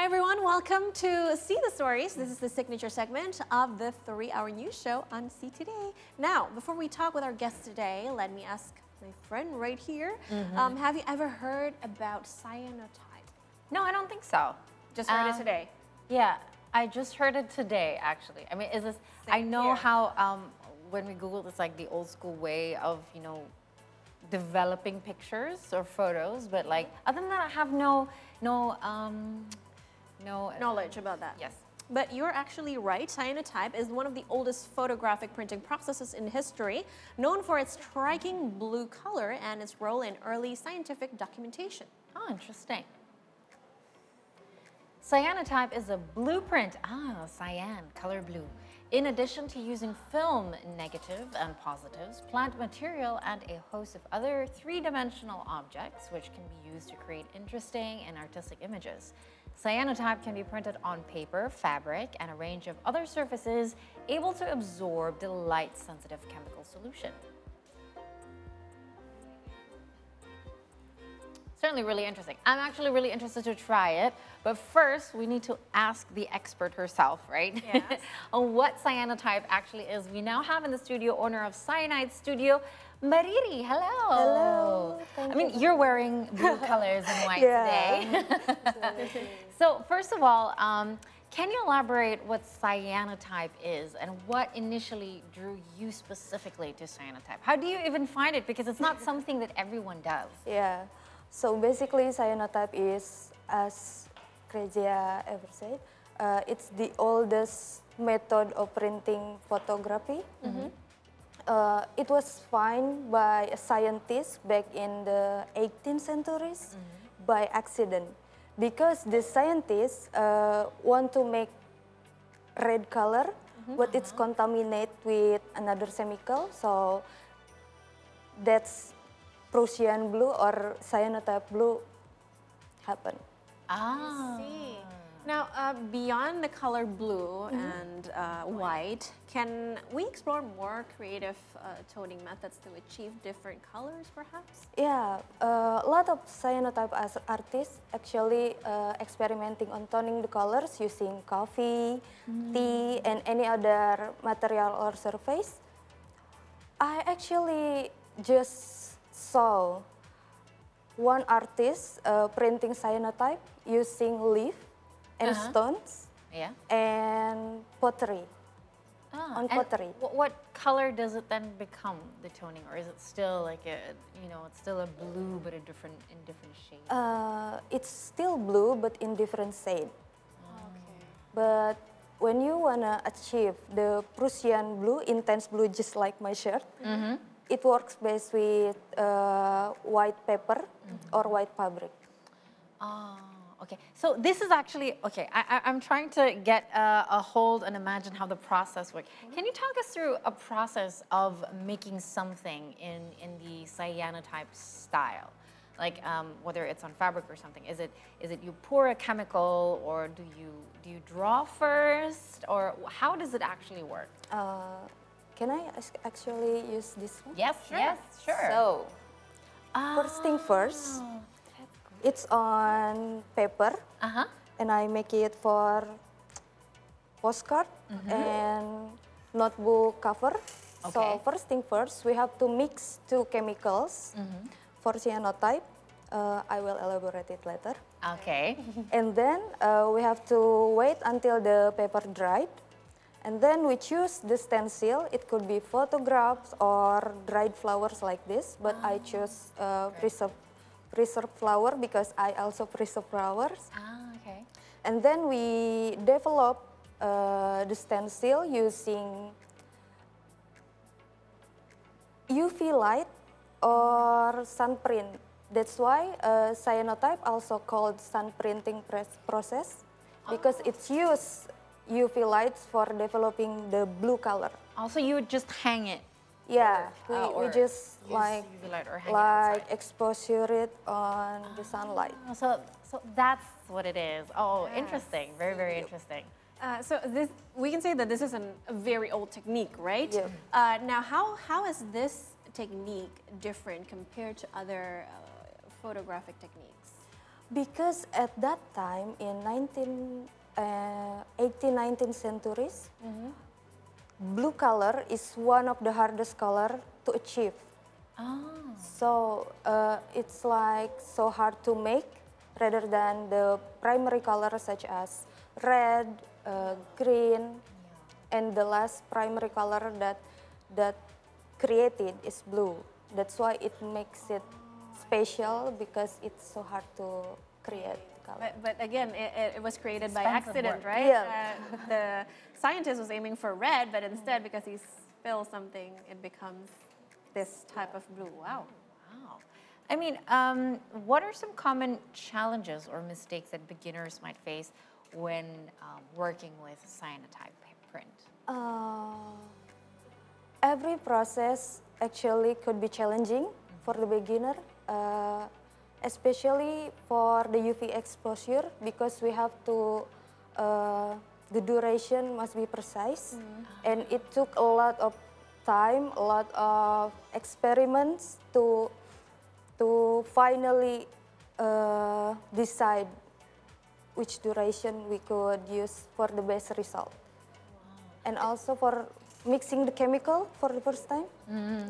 Hi everyone, welcome to See the Stories. This is the signature segment of the 3-hour news show on See Today. Now, before we talk with our guest today, let me ask my friend right here. Have you ever heard about cyanotype? No, I don't think so. Just heard it today? Yeah, I just heard it today, actually. I mean, is this, I know how when we Googled, it's like the old school way of, you know, developing pictures or photos, but like, other than that, I have no knowledge about that. Yes. But you're actually right. Cyanotype is one of the oldest photographic printing processes in history, known for its striking blue color and its role in early scientific documentation. Oh, interesting. Cyanotype is a blueprint, cyan, color blue. In addition to using film negative and positives, plant material, and a host of other three-dimensional objects, which can be used to create interesting and artistic images. Cyanotype can be printed on paper, fabric, and a range of other surfaces able to absorb the light-sensitive chemical solution. Certainly really interesting. I'm actually really interested to try it, but first we need to ask the expert herself, right? Yes. On what cyanotype actually is. We now have in the studio owner of Cyanite Studio, Riri. Hello. Hello. I mean, you're wearing blue colors and white today. So first of all, can you elaborate what cyanotype is and what initially drew you specifically to cyanotype? How do you even find it? Because it's not something that everyone does. Yeah. So basically, cyanotype is, as Krejia ever said, it's the oldest method of printing photography. It was found by a scientist back in the 18th centuries by accident, because the scientists want to make red color, but it's contaminated with another chemical, so that's Prussian blue or cyanotype blue happen. I see. Now, beyond the color blue and white, can we explore more creative toning methods to achieve different colors, perhaps? Yeah, a lot of cyanotype artists actually experimenting on toning the colors using coffee, tea, and any other material or surface. I actually just saw one artist printing cyanotype using leaf and stones and pottery. On pottery. What color does it then become, the toning, or is it still like a, you know, it's still a blue but in different shades? It's still blue but in different shade. Okay. But when you wanna achieve the Prussian blue, intense blue, just like my shirt, it works best with white paper or white fabric. Oh, okay. So this is actually, okay, I'm trying to get a hold and imagine how the process works. Can you talk us through a process of making something in the cyanotype style? Like whether it's on fabric or something. Is it you pour a chemical, or do you draw first, or how does it actually work? Can I actually use this one? Yes, sure. Yes, sure. So, first thing first, it's on paper, and I make it for postcard and notebook cover. Okay. So first thing first, we have to mix two chemicals for cyanotype. I will elaborate it later. Okay. And then we have to wait until the paper dried. And then we choose the stencil. It could be photographs or dried flowers like this, but I choose preserved flower because I also preserve flowers. Okay. And then we develop the stencil using UV light or sun print. That's why cyanotype also called sun printing process, because it's used UV lights for developing the blue color. Also, you would just hang it. Yeah, we just like exposure it on the sunlight. So that's what it is. Oh, interesting. Very, very interesting. So this, we can say that this is a very old technique, right? Yeah. Now, how is this technique different compared to other photographic techniques? Because at that time in 18th, 19th centuries, blue color is one of the hardest color to achieve. So it's like so hard to make rather than the primary color such as red, green, and the last primary color that created is blue. That's why it makes it special because it's so hard to create color. But again, it was created by Expensive accident, work. right? Yeah. The scientist was aiming for red, but instead, because he spills something, it becomes this type of blue. Wow. Wow. I mean, what are some common challenges or mistakes that beginners might face when working with cyanotype print? Every process actually could be challenging for the beginner, especially for the UV exposure because we have to, the duration must be precise and it took a lot of time, a lot of experiments to finally decide which duration we could use for the best result. And also for mixing the chemical for the first time,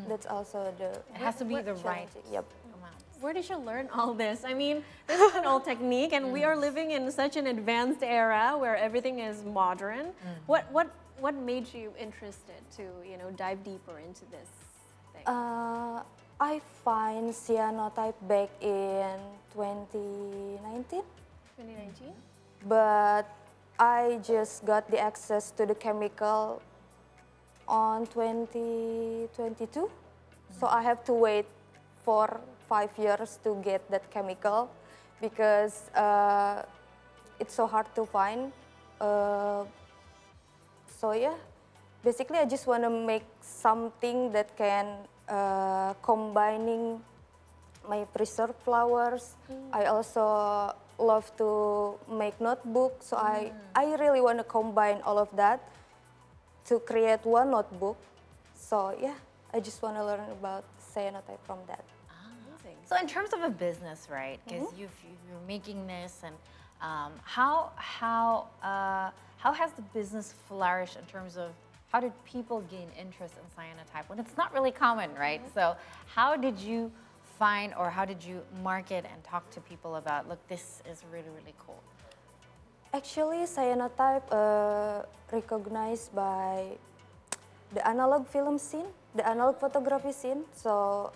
that's also the... It has to be the right Yep. amount. Where did you learn all this? I mean, this is an old technique, and we are living in such an advanced era where everything is modern. What made you interested to dive deeper into this thing? I find cyanotype back in 2019, 2019. but I just got the access to the chemical on 2022. So I have to wait for 5 years to get that chemical because it's so hard to find. So yeah, basically I just want to make something that can combining my preserved flowers. I also love to make notebooks, so I really want to combine all of that to create one notebook. So yeah, I just want to learn about cyanotype from that. Amazing. So in terms of a business, right? Because you're making this, and how has the business flourished in terms of how did people gain interest in cyanotype when it's not really common, right? So how did you find, or how did you market and talk to people about, look, this is really, really cool? Actually, cyanotype recognized by the analog film scene, the analog photography scene. So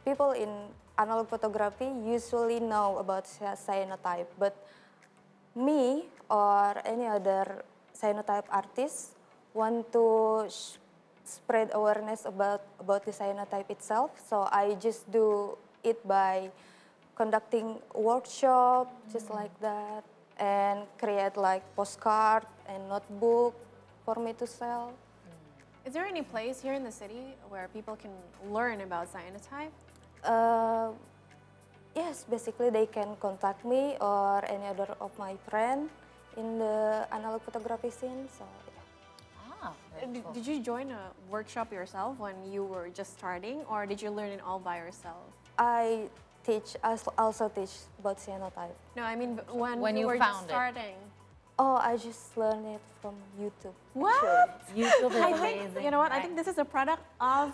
people in analog photography usually know about cyanotype, but me or any other cyanotype artist want to spread awareness about the cyanotype itself. So I just do it by conducting workshop, just like that, and create like postcard and notebook for me to sell. Is there any place here in the city where people can learn about cyanotype? Yes, basically they can contact me or any other of my friend in the analog photography scene. So Very cool. Did you join a workshop yourself when you were just starting, or did you learn it all by yourself? I also teach about cyanotype. No, I mean When you you were just found it. starting. Oh, I just learned it from YouTube. What? YouTube is I amazing. think, you know what, I right? think this is a product of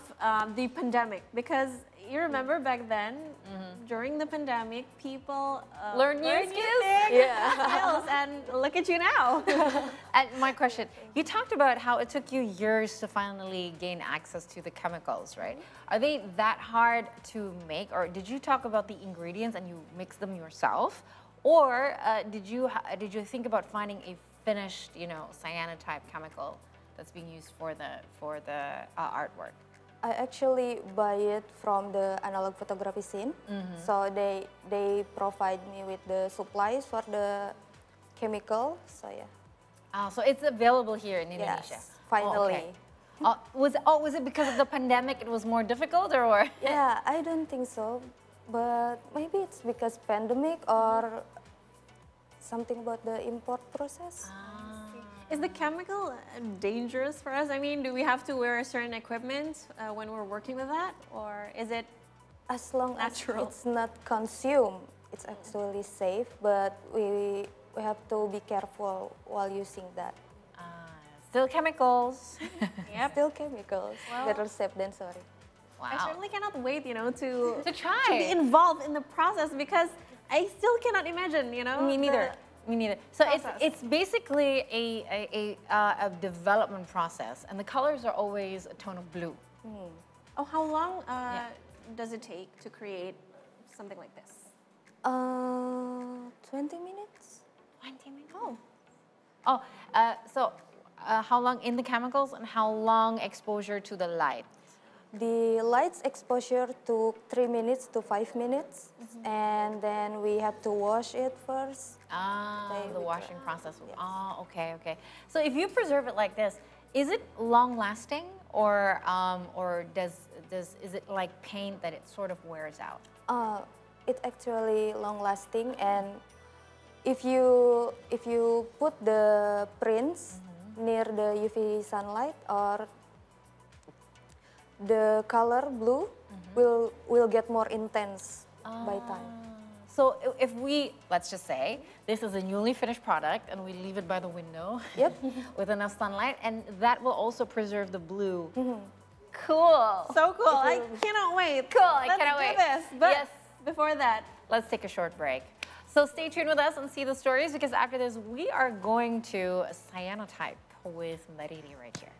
the pandemic, because you remember back then, during the pandemic, people Learn new skills? skills, and look at you now. And my question, you talked about how it took you years to finally gain access to the chemicals, right? Are they that hard to make, or did you talk about the ingredients and you mix them yourself? Or did you think about finding a finished, cyanotype chemical that's being used for the artwork? I actually buy it from the analog photography scene. So they provide me with the supplies for the chemical. So yeah. So it's available here in Indonesia. Yes, finally. Was it because of the pandemic it was more difficult, or? Yeah, I don't think so, but maybe it's because pandemic or something about the import process. Is the chemical dangerous for us? I mean, do we have to wear a certain equipment when we're working with that, or is it As long natural? as it's not consumed It's actually safe, but we have to be careful while using that. Still chemicals. Yep. Still chemicals. Well, Better safe than sorry. Wow. I certainly cannot wait, you know, to try. to be involved in the process because I still cannot imagine, you know. Me neither. Me neither. So process. it's basically a development process, and the colors are always a tone of blue. Oh, how long does it take to create something like this? 20 minutes. 20 minutes. Oh. So how long in the chemicals and how long exposure to the light? The light's exposure took 3 minutes to 5 minutes, and then we have to wash it first. The washing process. Yes. Okay. So if you preserve it like this, is it long lasting, or is it like paint that it sort of wears out? It's actually long lasting, and if you put the prints near the UV sunlight, or the color blue will get more intense by time. So if we, let's just say, this is a newly finished product and we leave it by the window with enough sunlight, and that will also preserve the blue. Cool. So cool. I cannot wait. Cool. I cannot wait. Let's do this. But before that, let's take a short break. So stay tuned with us and see the stories, because after this we are going to Cyanotype with Riri right here.